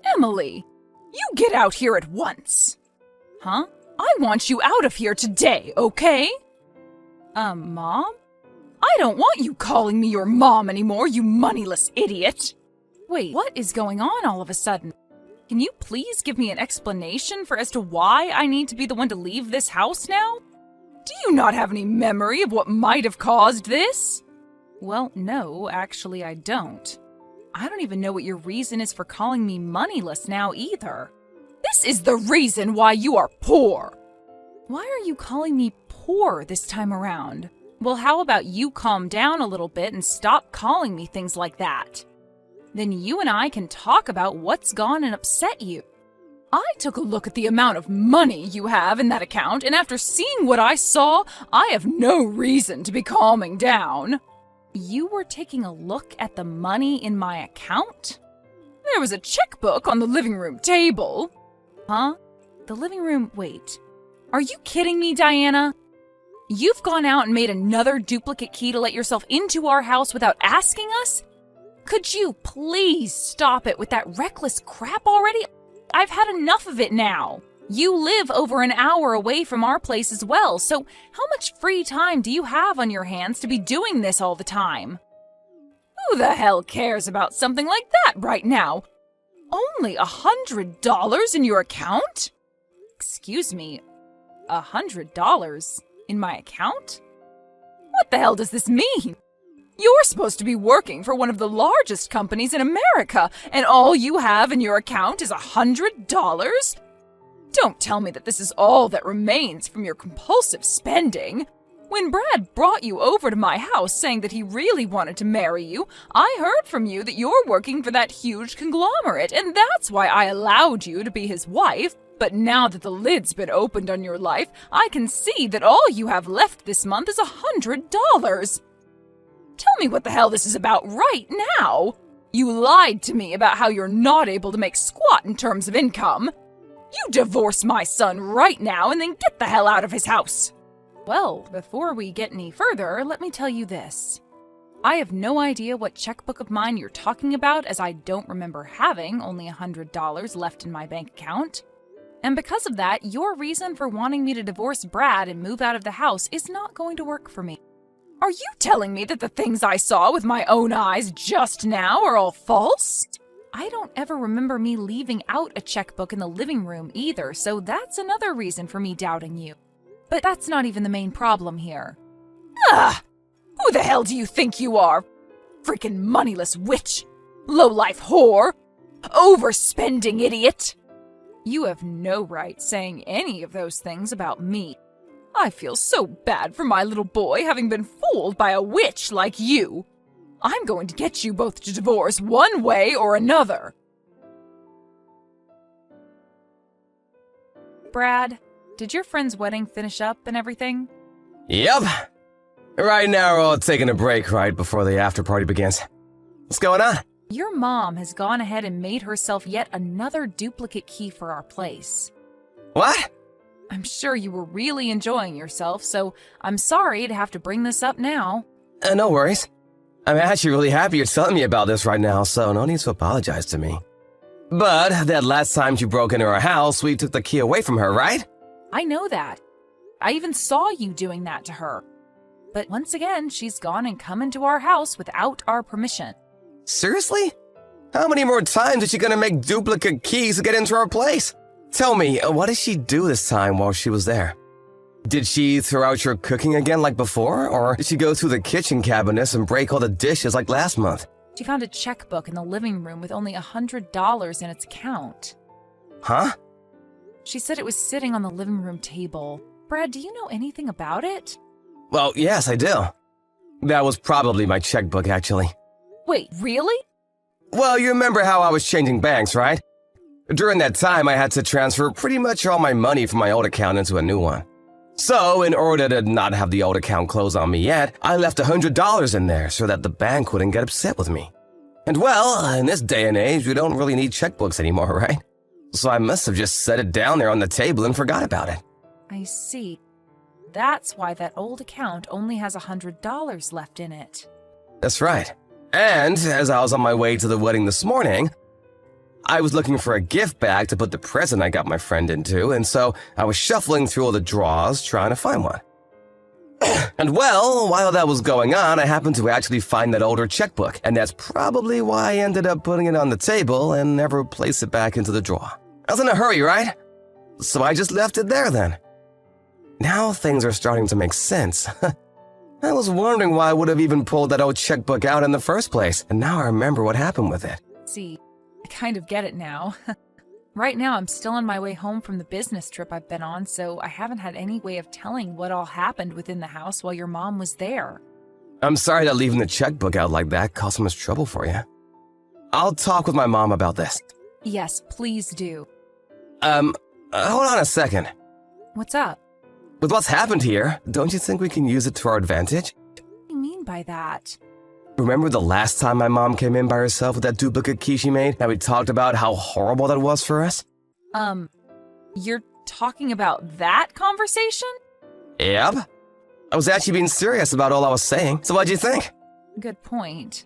Emily, you get out here at once. Huh? I want you out of here today, okay? Mom? I don't want you calling me your mom anymore, you moneyless idiot. Wait, what is going on all of a sudden? Can you please give me an explanation as to why I need to be the one to leave this house now? Do you not have any memory of what might have caused this? Well, no, actually I don't. I don't even know what your reason is for calling me moneyless now either. This is the reason why you are poor. Why are you calling me poor this time around? Well, how about you calm down a little bit and stop calling me things like that? Then you and I can talk about what's gone and upset you. I took a look at the amount of money you have in that account, and after seeing what I saw, I have no reason to be calming down. You were taking a look at the money in my account? There was a checkbook on the living room table. Huh? The living room, wait. Are you kidding me, Diana? You've gone out and made another duplicate key to let yourself into our house without asking us? Could you please stop it with that reckless crap already? I've had enough of it now. You live over an hour away from our place as well, so how much free time do you have on your hands to be doing this all the time? Who the hell cares about something like that right now? Only $100 in your account? Excuse me, $100 in my account? What the hell does this mean? You're supposed to be working for one of the largest companies in America, and all you have in your account is $100? Don't tell me that this is all that remains from your compulsive spending. When Brad brought you over to my house saying that he really wanted to marry you, I heard from you that you're working for that huge conglomerate, and that's why I allowed you to be his wife. But now that the lid's been opened on your life, I can see that all you have left this month is $100. Tell me what the hell this is about right now. You lied to me about how you're not able to make squat in terms of income. You divorce my son right now and then get the hell out of his house. Well, before we get any further, let me tell you this. I have no idea what checkbook of mine you're talking about, as I don't remember having only $100 left in my bank account. And because of that, your reason for wanting me to divorce Brad and move out of the house is not going to work for me. Are you telling me that the things I saw with my own eyes just now are all false? I don't ever remember me leaving out a checkbook in the living room either, so that's another reason for me doubting you. But that's not even the main problem here. Ah! Who the hell do you think you are? Freaking moneyless witch! Low-life whore! Overspending idiot! You have no right saying any of those things about me. I feel so bad for my little boy having been fooled by a witch like you. I'm going to get you both to divorce one way or another. Brad, did your friend's wedding finish up and everything? Yep. Right now we're all taking a break right before the after party begins. What's going on? Your mom has gone ahead and made herself yet another duplicate key for our place. What? I'm sure you were really enjoying yourself, so I'm sorry to have to bring this up now. No worries. I'm actually really happy you're telling me about this right now, so no need to apologize to me. But that last time she broke into our house, we took the key away from her, right? I know that. I even saw you doing that to her. But once again, she's gone and come into our house without our permission. Seriously? How many more times is she gonna make duplicate keys to get into our place? Tell me, what did she do this time while she was there? Did she throw out your cooking again like before, or did she go through the kitchen cabinets and break all the dishes like last month? She found a checkbook in the living room with only $100 in its account. Huh? She said it was sitting on the living room table. Brad, do you know anything about it? Well, yes, I do. That was probably my checkbook, actually. Wait, really? Well, you remember how I was changing banks, right? During that time, I had to transfer pretty much all my money from my old account into a new one. So, in order to not have the old account close on me yet, I left $100 in there so that the bank wouldn't get upset with me. And well, in this day and age, we don't really need checkbooks anymore, right? So I must have just set it down there on the table and forgot about it. I see. That's why that old account only has $100 left in it. That's right. And as I was on my way to the wedding this morning, I was looking for a gift bag to put the present I got my friend into, and so I was shuffling through all the drawers trying to find one. And well, while that was going on, I happened to actually find that older checkbook, and that's probably why I ended up putting it on the table and never placed it back into the drawer. I was in a hurry, right? So I just left it there then. Now things are starting to make sense. I was wondering why I would have even pulled that old checkbook out in the first place, and now I remember what happened with it. See, I kind of get it now. Right now, I'm still on my way home from the business trip I've been on, so I haven't had any way of telling what all happened within the house while your mom was there. I'm sorry that leaving the checkbook out like that caused so much trouble for you. I'll talk with my mom about this. Yes, please do. Hold on a second. What's up? With what's happened here, don't you think we can use it to our advantage? What do you mean by that? Remember the last time my mom came in by herself with that duplicate key she made, and we talked about how horrible that was for us? You're talking about that conversation? Yep. I was actually being serious about all I was saying, so what'd you think? Good point.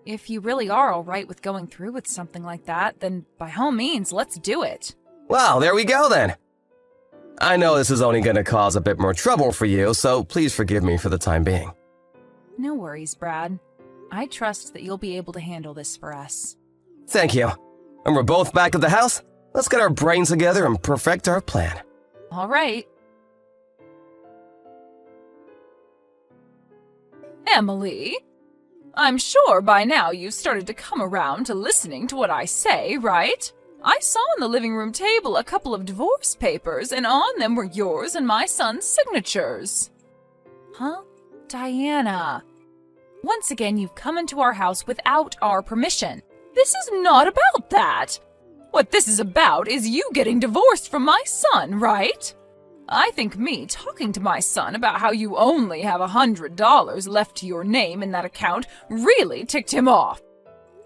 If you really are all right with going through with something like that, then by all means, let's do it. Well, there we go then. I know this is only going to cause a bit more trouble for you, so please forgive me for the time being. No worries, Brad. I trust that you'll be able to handle this for us. Thank you. And we're both back at the house? Let's get our brains together and perfect our plan. All right. Emily, I'm sure by now you've started to come around to listening to what I say, right? I saw on the living room table a couple of divorce papers, and on them were yours and my son's signatures. Huh? Diana. Once again, you've come into our house without our permission. This is not about that. What this is about is you getting divorced from my son, right? I think me talking to my son about how you only have $100 left to your name in that account really ticked him off.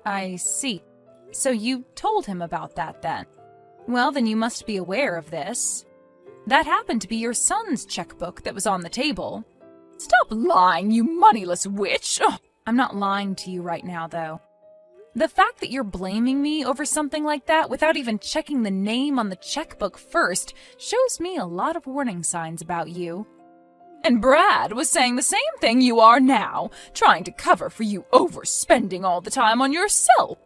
I see. So you told him about that then? Well, then you must be aware of this. That happened to be your son's checkbook that was on the table. Stop lying, you moneyless witch! Ugh. I'm not lying to you right now, though. The fact that you're blaming me over something like that without even checking the name on the checkbook first shows me a lot of warning signs about you. And Brad was saying the same thing you are now, trying to cover for you overspending all the time on yourself.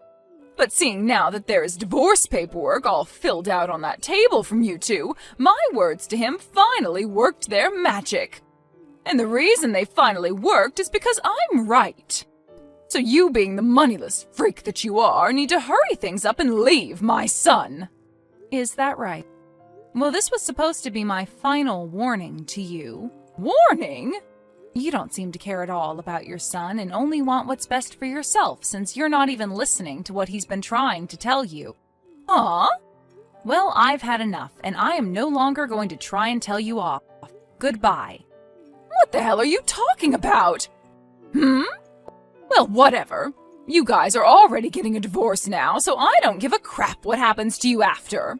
But seeing now that there is divorce paperwork all filled out on that table from you two, my words to him finally worked their magic. And the reason they finally worked is because I'm right. So you, being the moneyless freak that you are, need to hurry things up and leave my son. Is that right? Well, this was supposed to be my final warning to you. Warning? You don't seem to care at all about your son and only want what's best for yourself, since you're not even listening to what he's been trying to tell you. Huh? Well, I've had enough, and I am no longer going to try and tell you off. Goodbye. What the hell are you talking about? Well, whatever. You guys are already getting a divorce now, so I don't give a crap what happens to you after.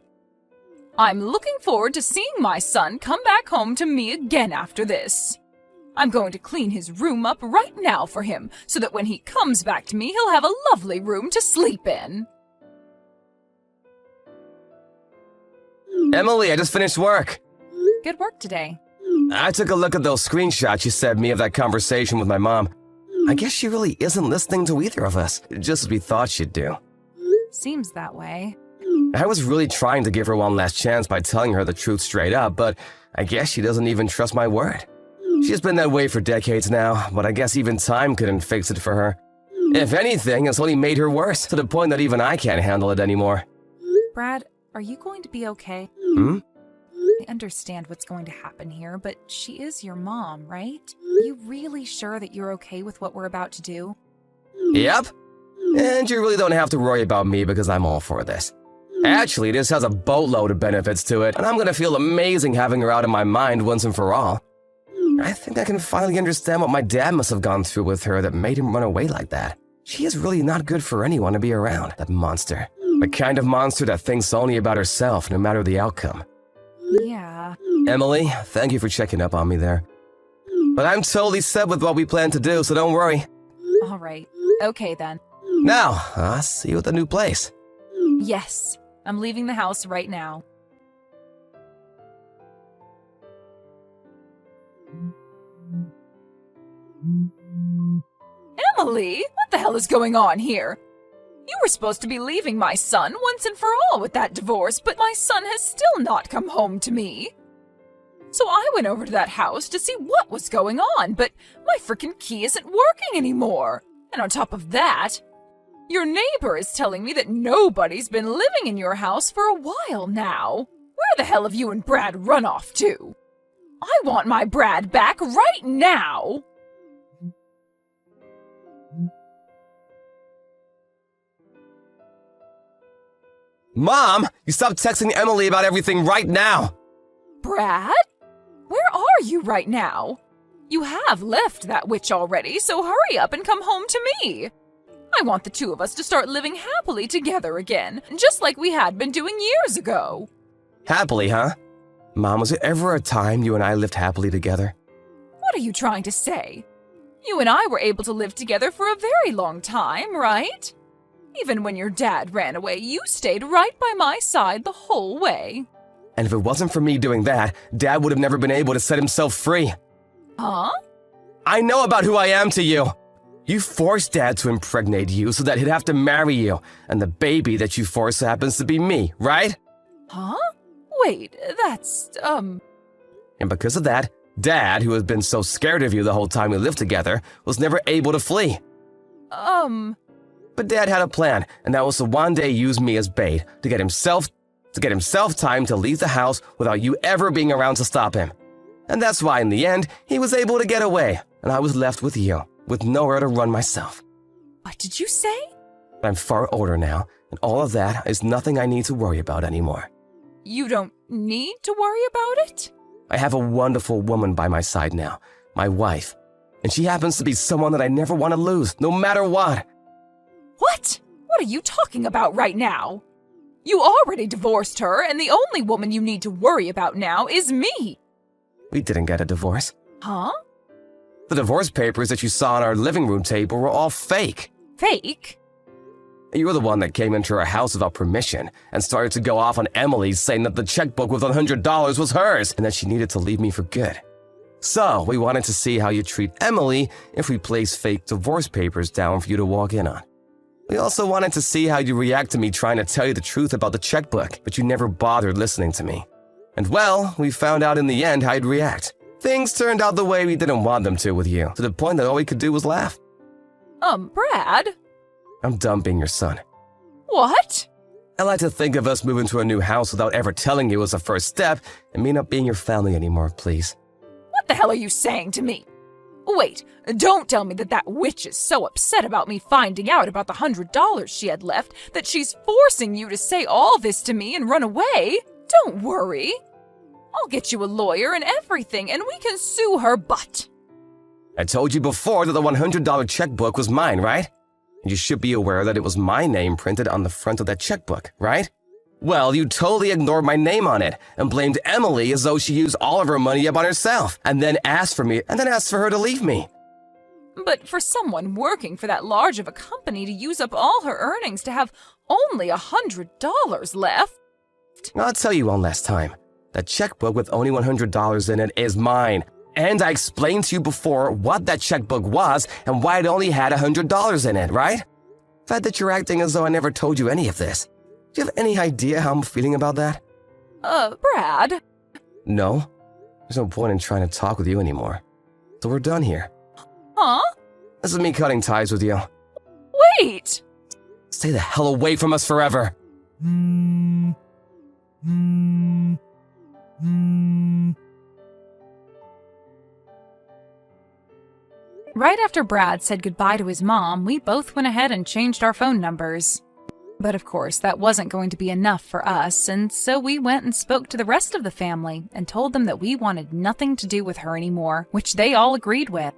I'm looking forward to seeing my son come back home to me again after this. I'm going to clean his room up right now for him, so that when he comes back to me, he'll have a lovely room to sleep in. Emily, I just finished work. Good work today. I took a look at those screenshots you sent me of that conversation with my mom. I guess she really isn't listening to either of us, just as we thought she'd do. Seems that way. I was really trying to give her one last chance by telling her the truth straight up, but I guess she doesn't even trust my word. She's been that way for decades now, but I guess even time couldn't fix it for her. If anything, it's only made her worse, to the point that even I can't handle it anymore. Brad, are you going to be okay? I understand what's going to happen here, but she is your mom, right? Are you really sure that you're okay with what we're about to do? Yep. And you really don't have to worry about me because I'm all for this. Actually, this has a boatload of benefits to it, and I'm gonna feel amazing having her out of my mind once and for all. I think I can finally understand what my dad must have gone through with her that made him run away like that. She is really not good for anyone to be around, that monster. The kind of monster that thinks only about herself, no matter the outcome. Yeah. Emily, thank you for checking up on me there. But I'm totally set with what we plan to do, so don't worry. All right. Okay, then. Now, I'll see you at the new place. Yes, I'm leaving the house right now. Emily, what the hell is going on here? You were supposed to be leaving my son once and for all with that divorce, but my son has still not come home to me. So I went over to that house to see what was going on, but my frickin' key isn't working anymore. And on top of that, your neighbor is telling me that nobody's been living in your house for a while now. Where the hell have you and Brad run off to? I want my Brad back right now! Mom, you stop texting Emily about everything right now! Brad? Where are you right now? You have left that witch already, so hurry up and come home to me. I want the two of us to start living happily together again, just like we had been doing years ago. Happily, huh? Mom, was there ever a time you and I lived happily together? What are you trying to say? You and I were able to live together for a very long time, right? Even when your dad ran away, you stayed right by my side the whole way. And if it wasn't for me doing that, Dad would have never been able to set himself free. Huh? I know about who I am to you. You forced Dad to impregnate you so that he'd have to marry you, and the baby that you forced happens to be me, right? Huh? Wait, that's, And because of that, Dad, who has been so scared of you the whole time we lived together, was never able to flee. But Dad had a plan, and that was to one day use me as bait to get himself time to leave the house without you ever being around to stop him. And that's why in the end, he was able to get away, and I was left with you, with nowhere to run myself. What did you say? I'm far older now, and all of that is nothing I need to worry about anymore. You don't need to worry about it? I have a wonderful woman by my side now, my wife, and she happens to be someone that I never want to lose, no matter what. What? What are you talking about right now? You already divorced her, and the only woman you need to worry about now is me. We didn't get a divorce. Huh? The divorce papers that you saw on our living room table were all fake. Fake? You were the one that came into our house without permission and started to go off on Emily saying that the checkbook with $100 was hers and that she needed to leave me for good. So we wanted to see how you treat Emily if we place fake divorce papers down for you to walk in on. We also wanted to see how you react to me trying to tell you the truth about the checkbook, but you never bothered listening to me. And well, we found out in the end how you'd react. Things turned out the way we didn't want them to with you, to the point that all we could do was laugh. Brad? I'm done being your son. What? I like to think of us moving to a new house without ever telling you as a first step, and me not being your family anymore, please. What the hell are you saying to me? Wait, don't tell me that witch is so upset about me finding out about the $100 she had left that she's forcing you to say all this to me and run away. Don't worry. I'll get you a lawyer and everything, and we can sue her butt. I told you before that the $100 checkbook was mine, right? And you should be aware that it was my name printed on the front of that checkbook, right? Well, you totally ignored my name on it and blamed Emily as though she used all of her money up on herself and then asked for her to leave me. But for someone working for that large of a company to use up all her earnings to have only $100 left. I'll tell you one last time. That checkbook with only $100 in it is mine. And I explained to you before what that checkbook was and why it only had $100 in it, right? Fed that you're acting as though I never told you any of this. Do you have any idea how I'm feeling about that? Brad? No. There's no point in trying to talk with you anymore. So we're done here. Huh? This is me cutting ties with you. Wait! Stay the hell away from us forever. Right after Brad said goodbye to his mom, we both went ahead and changed our phone numbers. But of course, that wasn't going to be enough for us, and so we went and spoke to the rest of the family and told them that we wanted nothing to do with her anymore, which they all agreed with.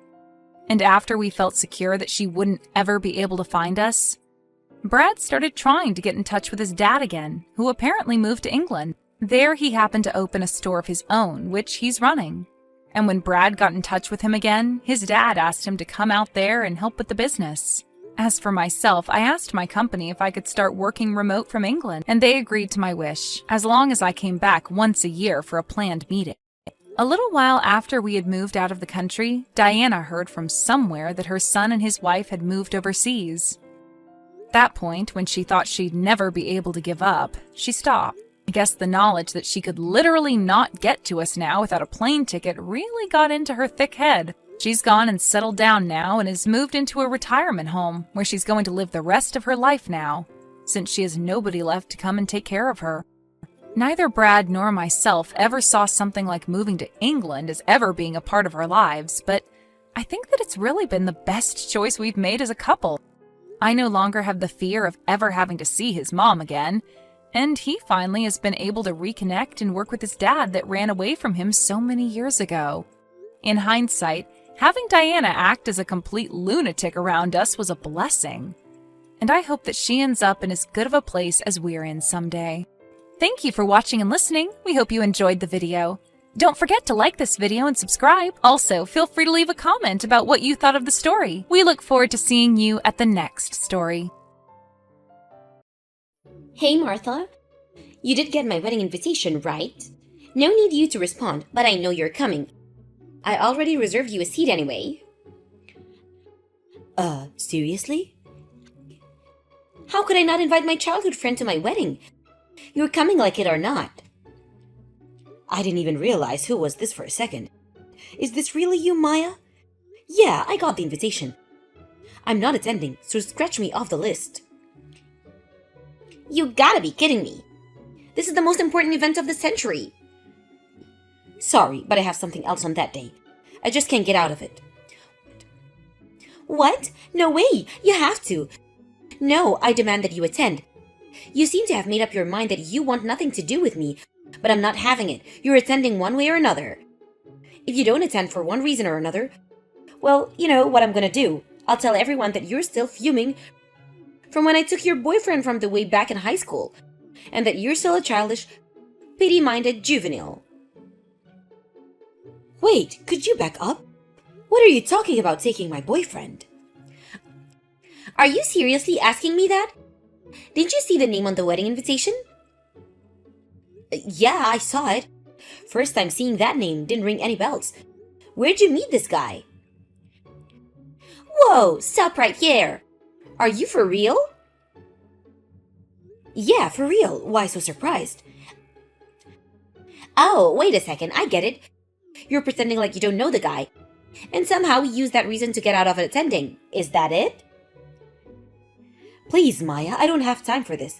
And after we felt secure that she wouldn't ever be able to find us, Brad started trying to get in touch with his dad again, who apparently moved to England. There he happened to open a store of his own, which he's running. And when Brad got in touch with him again, his dad asked him to come out there and help with the business. As for myself, I asked my company if I could start working remote from England, and they agreed to my wish, as long as I came back once a year for a planned meeting. A little while after we had moved out of the country, Diana heard from somewhere that her son and his wife had moved overseas. At that point, when she thought she'd never be able to give up, she stopped. I guess the knowledge that she could literally not get to us now without a plane ticket really got into her thick head. She's gone and settled down now and has moved into a retirement home where she's going to live the rest of her life now, since she has nobody left to come and take care of her. Neither Brad nor myself ever saw something like moving to England as ever being a part of our lives, but I think that it's really been the best choice we've made as a couple. I no longer have the fear of ever having to see his mom again, and he finally has been able to reconnect and work with his dad that ran away from him so many years ago. In hindsight, having Diana act as a complete lunatic around us was a blessing, and I hope that she ends up in as good of a place as we're in someday. Thank you for watching and listening. We hope you enjoyed the video. Don't forget to like this video and subscribe. Also, feel free to leave a comment about what you thought of the story. We look forward to seeing you at the next story. Hey Martha, you did get my wedding invitation, right? No need you to respond, but I know you're coming. I already reserved you a seat anyway. Seriously? How could I not invite my childhood friend to my wedding? You're coming like it or not. I didn't even realize who was this for a second. Is this really you, Maya? Yeah, I got the invitation. I'm not attending, so scratch me off the list. You gotta be kidding me. This is the most important event of the century. Sorry, but I have something else on that day. I just can't get out of it. What? No way! You have to! No, I demand that you attend. You seem to have made up your mind that you want nothing to do with me, but I'm not having it. You're attending one way or another. If you don't attend for one reason or another, well, you know what I'm gonna do. I'll tell everyone that you're still fuming from when I took your boyfriend from the way back in high school, and that you're still a childish, pity-minded juvenile. Wait, could you back up? What are you talking about taking my boyfriend? Are you seriously asking me that? Didn't you see the name on the wedding invitation? Yeah, I saw it. First time seeing that name, didn't ring any bells. Where'd you meet this guy? Whoa, stop right here. Are you for real? Yeah, for real. Why so surprised? Oh, wait a second, I get it. You're pretending like you don't know the guy, and somehow you use that reason to get out of attending. Is that it? Please, Maya, I don't have time for this.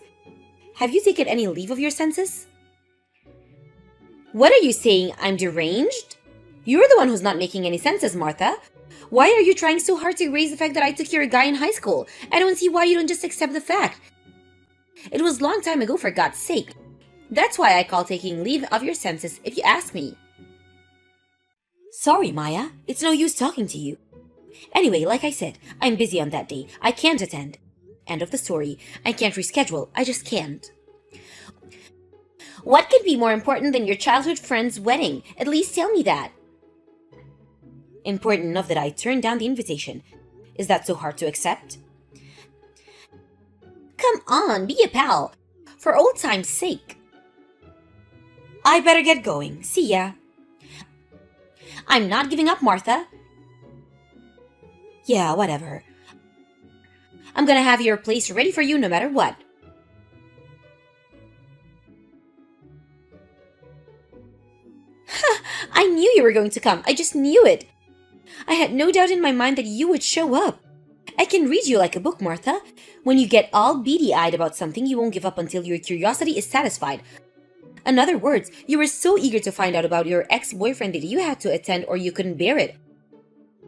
Have you taken any leave of your senses? What are you saying? I'm deranged? You're the one who's not making any senses, Martha. Why are you trying so hard to erase the fact that I took your guy in high school? I don't see why you don't just accept the fact. It was a long time ago, for God's sake. That's why I call taking leave of your senses, if you ask me. Sorry, Maya. It's no use talking to you. Anyway, like I said, I'm busy on that day. I can't attend. End of the story. I can't reschedule. I just can't. What could be more important than your childhood friend's wedding? At least tell me that. Important enough that I turned down the invitation. Is that so hard to accept? Come on, be a pal. For old time's sake. I better get going. See ya. I'm not giving up, Martha. Yeah, whatever. I'm gonna have your place ready for you no matter what. I knew you were going to come. I just knew it. I had no doubt in my mind that you would show up. I can read you like a book, Martha. When you get all beady-eyed about something, you won't give up until your curiosity is satisfied. In other words, you were so eager to find out about your ex-boyfriend that you had to attend or you couldn't bear it.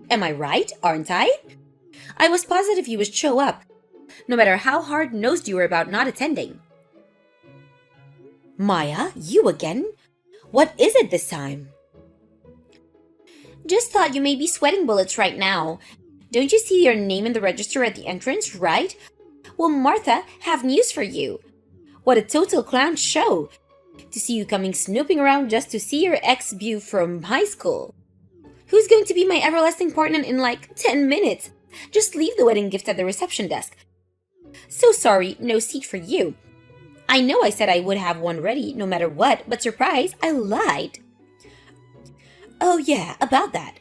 Am I right, aren't I? I was positive you would show up, no matter how hard-nosed you were about not attending. Maya, you again? What is it this time? Just thought you may be sweating bullets right now. Don't you see your name in the register at the entrance, right? Well, Martha, have news for you. What a total clown show. To see you coming snooping around just to see your ex-beau from high school. Who's going to be my everlasting partner in like 10 minutes? Just leave the wedding gift at the reception desk. So sorry, no seat for you. I know I said I would have one ready no matter what, but surprise, I lied. Oh yeah, about that.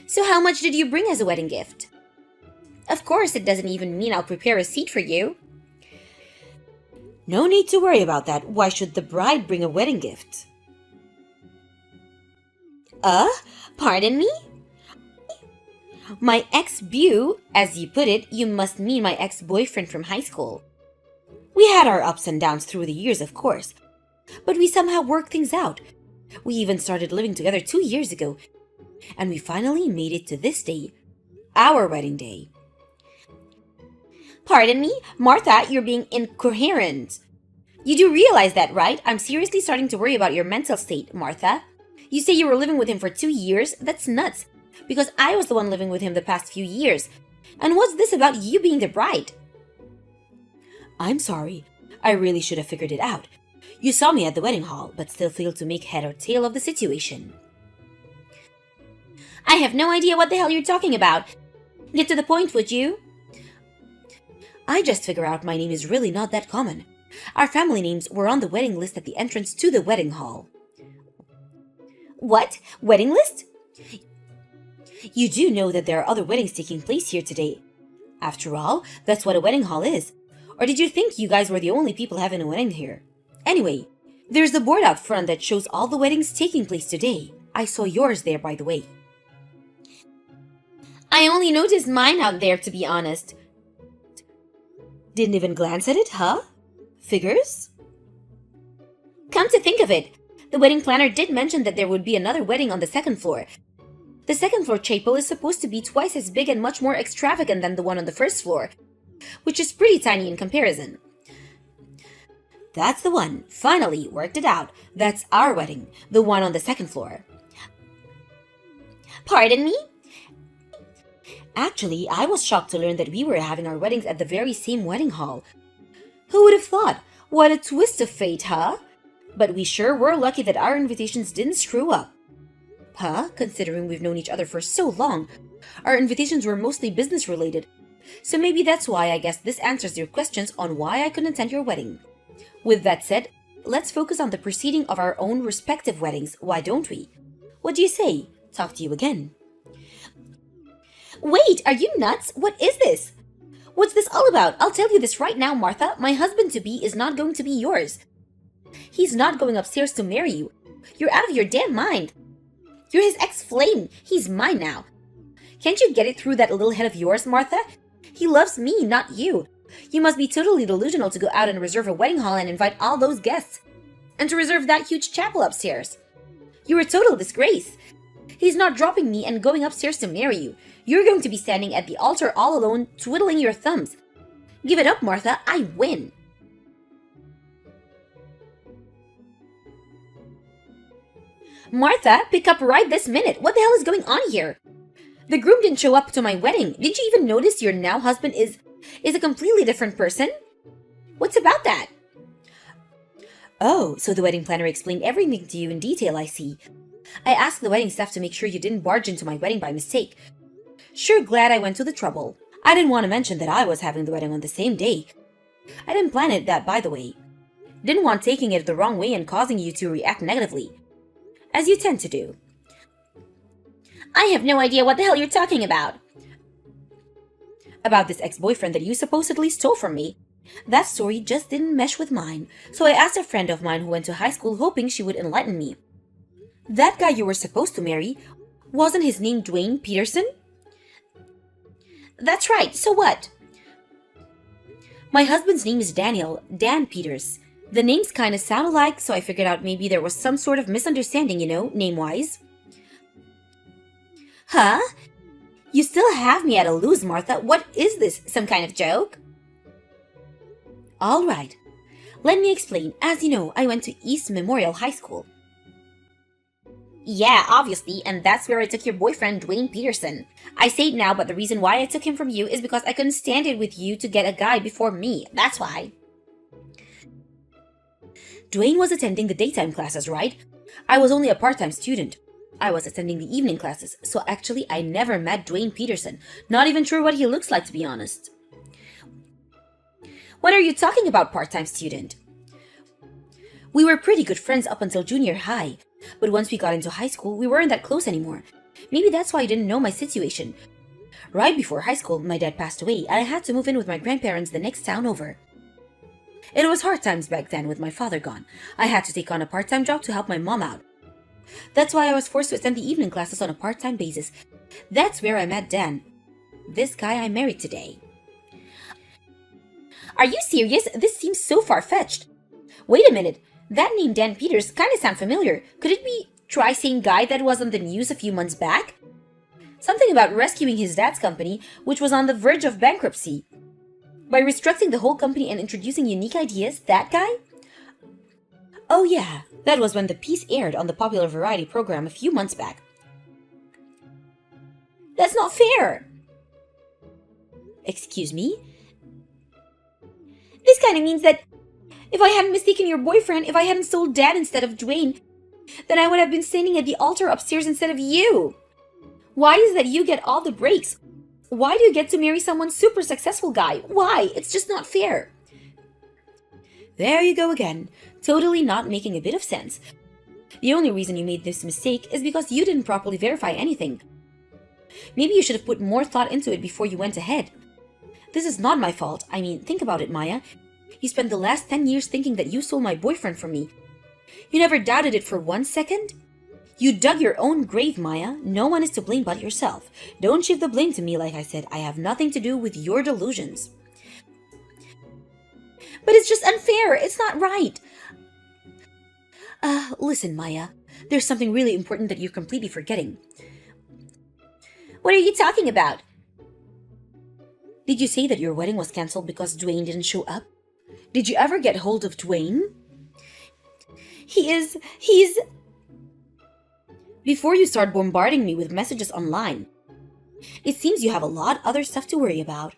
So how much did you bring as a wedding gift? Of course, it doesn't even mean I'll prepare a seat for you. No need to worry about that. Why should the bride bring a wedding gift? Pardon me? My ex-beau, as you put it, you must mean my ex-boyfriend from high school. We had our ups and downs through the years, of course, but we somehow worked things out. We even started living together 2 years ago, and we finally made it to this day, our wedding day. Pardon me, Martha, you're being incoherent. You do realize that, right? I'm seriously starting to worry about your mental state, Martha. You say you were living with him for 2 years? That's nuts, because I was the one living with him the past few years. And what's this about you being the bride? I'm sorry. I really should have figured it out. You saw me at the wedding hall, but still failed to make head or tail of the situation. I have no idea what the hell you're talking about. Get to the point, would you? I just figure out my name is really not that common. Our family names were on the wedding list at the entrance to the wedding hall. What? Wedding list? You do know that there are other weddings taking place here today. After all, that's what a wedding hall is. Or did you think you guys were the only people having a wedding here? Anyway, there's a board out front that shows all the weddings taking place today. I saw yours there, by the way. I only noticed mine out there, to be honest. Didn't even glance at it, huh? Figures? Come to think of it, the wedding planner did mention that there would be another wedding on the second floor. The second floor chapel is supposed to be twice as big and much more extravagant than the one on the first floor, which is pretty tiny in comparison. That's the one. Finally, worked it out. That's our wedding, the one on the second floor. Pardon me? Actually, I was shocked to learn that we were having our weddings at the very same wedding hall. Who would have thought? What a twist of fate, huh? But we sure were lucky that our invitations didn't screw up. Huh? Considering we've known each other for so long, our invitations were mostly business related. So maybe that's why I guess this answers your questions on why I couldn't attend your wedding. With that said, let's focus on the proceeding of our own respective weddings, why don't we? What do you say? Talk to you again. Wait, are you nuts? What is this? What's this all about? I'll tell you this right now, Martha. My husband-to-be is not going to be yours. He's not going upstairs to marry you. You're out of your damn mind. You're his ex-flame. He's mine now. Can't you get it through that little head of yours, Martha? He loves me, not you. You must be totally delusional to go out and reserve a wedding hall and invite all those guests. And to reserve that huge chapel upstairs. You're a total disgrace. He's not dropping me and going upstairs to marry you. You're going to be standing at the altar all alone, twiddling your thumbs. Give it up, Martha. I win. Martha, pick up right this minute. What the hell is going on here? The groom didn't show up to my wedding. Did you even notice your now husband is a completely different person? What's about that? Oh, so the wedding planner explained everything to you in detail, I see. I asked the wedding staff to make sure you didn't barge into my wedding by mistake. Sure glad I went to the trouble. I didn't want to mention that I was having the wedding on the same day. I didn't plan it that, by the way. Didn't want taking it the wrong way and causing you to react negatively. As you tend to do. I have no idea what the hell you're talking about. About this ex-boyfriend that you supposedly stole from me. That story just didn't mesh with mine, so I asked a friend of mine who went to high school hoping she would enlighten me. That guy you were supposed to marry, wasn't his name Dwayne Peterson? That's right, so what? My husband's name is Daniel, Dan Peters. The names kinda sound alike, so I figured out maybe there was some sort of misunderstanding, name-wise. Huh? You still have me at a lose, Martha. What is this, some kind of joke? Alright. Let me explain. As you know, I went to East Memorial High School. Yeah, obviously, and that's where I took your boyfriend, Dwayne Peterson. I say it now, but the reason why I took him from you is because I couldn't stand it with you to get a guy before me. That's why. Dwayne was attending the daytime classes, right? I was only a part-time student. I was attending the evening classes, so actually I never met Dwayne Peterson. Not even sure what he looks like, to be honest. What are you talking about, part-time student? We were pretty good friends up until junior high, but once we got into high school, we weren't that close anymore. Maybe that's why you didn't know my situation. Right before high school, my dad passed away, and I had to move in with my grandparents the next town over. It was hard times back then with my father gone. I had to take on a part-time job to help my mom out. That's why I was forced to attend the evening classes on a part-time basis. That's where I met Dan, this guy I married today. Are you serious? This seems so far-fetched. Wait a minute. That name Dan Peters kinda sound familiar. Could it be tri-same guy that was on the news a few months back? Something about rescuing his dad's company, which was on the verge of bankruptcy. By restructuring the whole company and introducing unique ideas, that guy? Oh yeah, that was when The Piece aired on the popular variety program a few months back. That's not fair! Excuse me? This kind of means that if I hadn't mistaken your boyfriend, if I hadn't sold Dad instead of Dwayne, then I would have been standing at the altar upstairs instead of you. Why is that you get all the breaks? Why do you get to marry someone super successful guy? Why? It's just not fair. There you go again, totally not making a bit of sense. The only reason you made this mistake is because you didn't properly verify anything. Maybe you should have put more thought into it before you went ahead. This is not my fault. I mean, think about it, Maya. You spent the last 10 years thinking that you stole my boyfriend from me. You never doubted it for 1 second? You dug your own grave, Maya. No one is to blame but yourself. Don't shift the blame to me, like I said. I have nothing to do with your delusions. But it's just unfair. It's not right. Listen, Maya. There's something really important that you're completely forgetting. What are you talking about? Did you say that your wedding was canceled because Dwayne didn't show up? Did you ever get hold of Dwayne? He's... Before you start bombarding me with messages online, it seems you have a lot other stuff to worry about.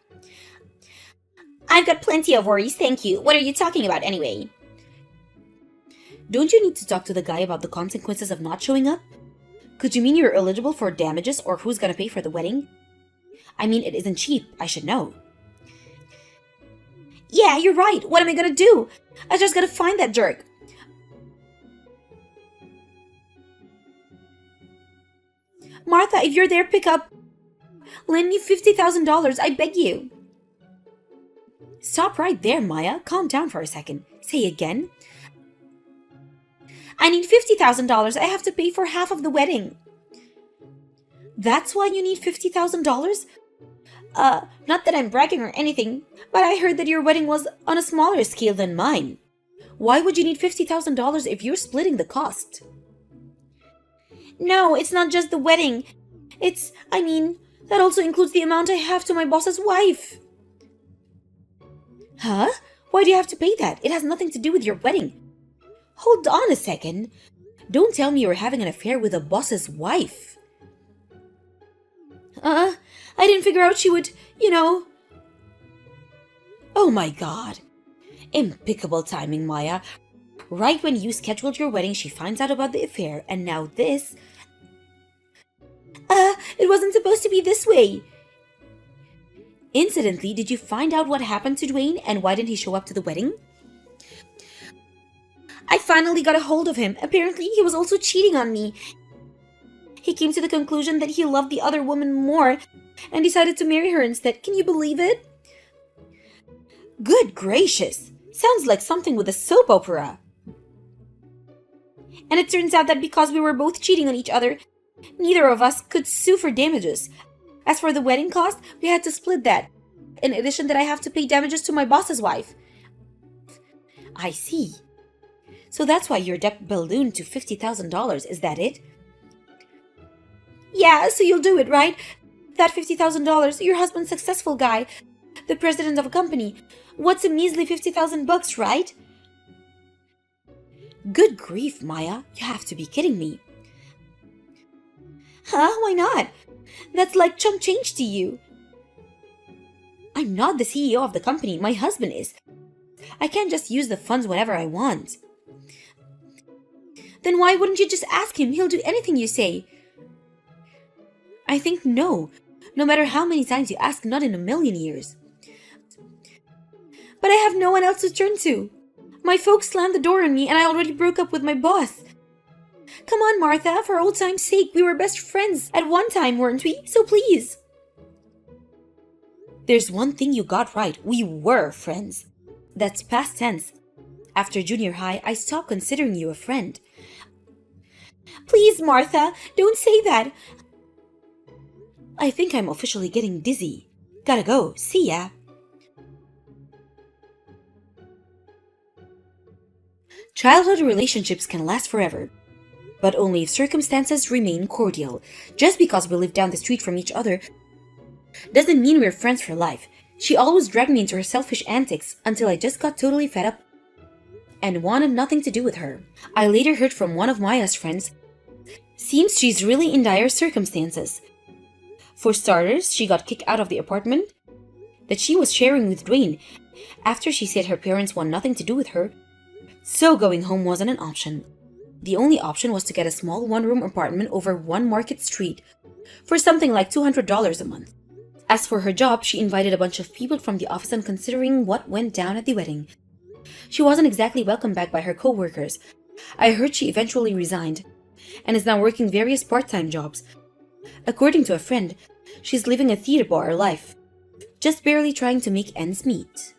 I've got plenty of worries, thank you. What are you talking about anyway? Don't you need to talk to the guy about the consequences of not showing up? Could you mean you're eligible for damages or who's gonna pay for the wedding? I mean, it isn't cheap, I should know. Yeah, you're right. What am I gonna do? I just gotta find that jerk. Martha, if you're there, pick up. Lend me $50,000, I beg you. Stop right there, Maya. Calm down for a second. Say again. I need $50,000. I have to pay for half of the wedding. That's why you need $50,000? Not that I'm bragging or anything, but I heard that your wedding was on a smaller scale than mine. Why would you need $50,000 if you're splitting the cost? No, it's not just the wedding. That also includes the amount I have to my boss's wife. Huh? Why do you have to pay that? It has nothing to do with your wedding. Hold on a second. Don't tell me you're having an affair with a boss's wife. I didn't figure out she would, Oh my god. Impeccable timing, Maya. Right when you scheduled your wedding, she finds out about the affair, and now this... It wasn't supposed to be this way. Incidentally, did you find out what happened to Dwayne, and why didn't he show up to the wedding? I finally got a hold of him. Apparently, he was also cheating on me. He came to the conclusion that he loved the other woman more, and decided to marry her instead. Can you believe it? Good gracious! Sounds like something with a soap opera. And it turns out that because we were both cheating on each other, neither of us could sue for damages. As for the wedding cost, we had to split that. In addition that I have to pay damages to my boss's wife. I see. So that's why your debt ballooned to $50,000, is that it? Yeah, so you'll do it, right? That $50,000, your husband's successful guy, the president of a company. What's a measly $50,000, right? Good grief, Maya. You have to be kidding me. Huh? Why not? That's like chump change to you. I'm not the CEO of the company. My husband is. I can't just use the funds whenever I want. Then why wouldn't you just ask him? He'll do anything you say. I think no. No matter how many times you ask, not in a million years. But I have no one else to turn to. My folks slammed the door on me and I already broke up with my boss. Come on, Martha, for old time's sake, we were best friends at one time, weren't we? So please. There's one thing you got right. We were friends. That's past tense. After junior high, I stopped considering you a friend. Please, Martha, don't say that. I think I'm officially getting dizzy. Gotta go. See ya. Childhood relationships can last forever, but only if circumstances remain cordial. Just because we live down the street from each other doesn't mean we're friends for life. She always dragged me into her selfish antics until I just got totally fed up and wanted nothing to do with her. I later heard from one of Maya's friends. Seems she's really in dire circumstances. For starters, she got kicked out of the apartment that she was sharing with Dwayne after she said her parents want nothing to do with her, so going home wasn't an option. The only option was to get a small one-room apartment over 1 Market Street for something like $200 a month. As for her job, she invited a bunch of people from the office and considering what went down at the wedding, she wasn't exactly welcomed back by her co-workers. I heard she eventually resigned and is now working various part-time jobs. According to a friend, she's living a theater bar life, just barely trying to make ends meet.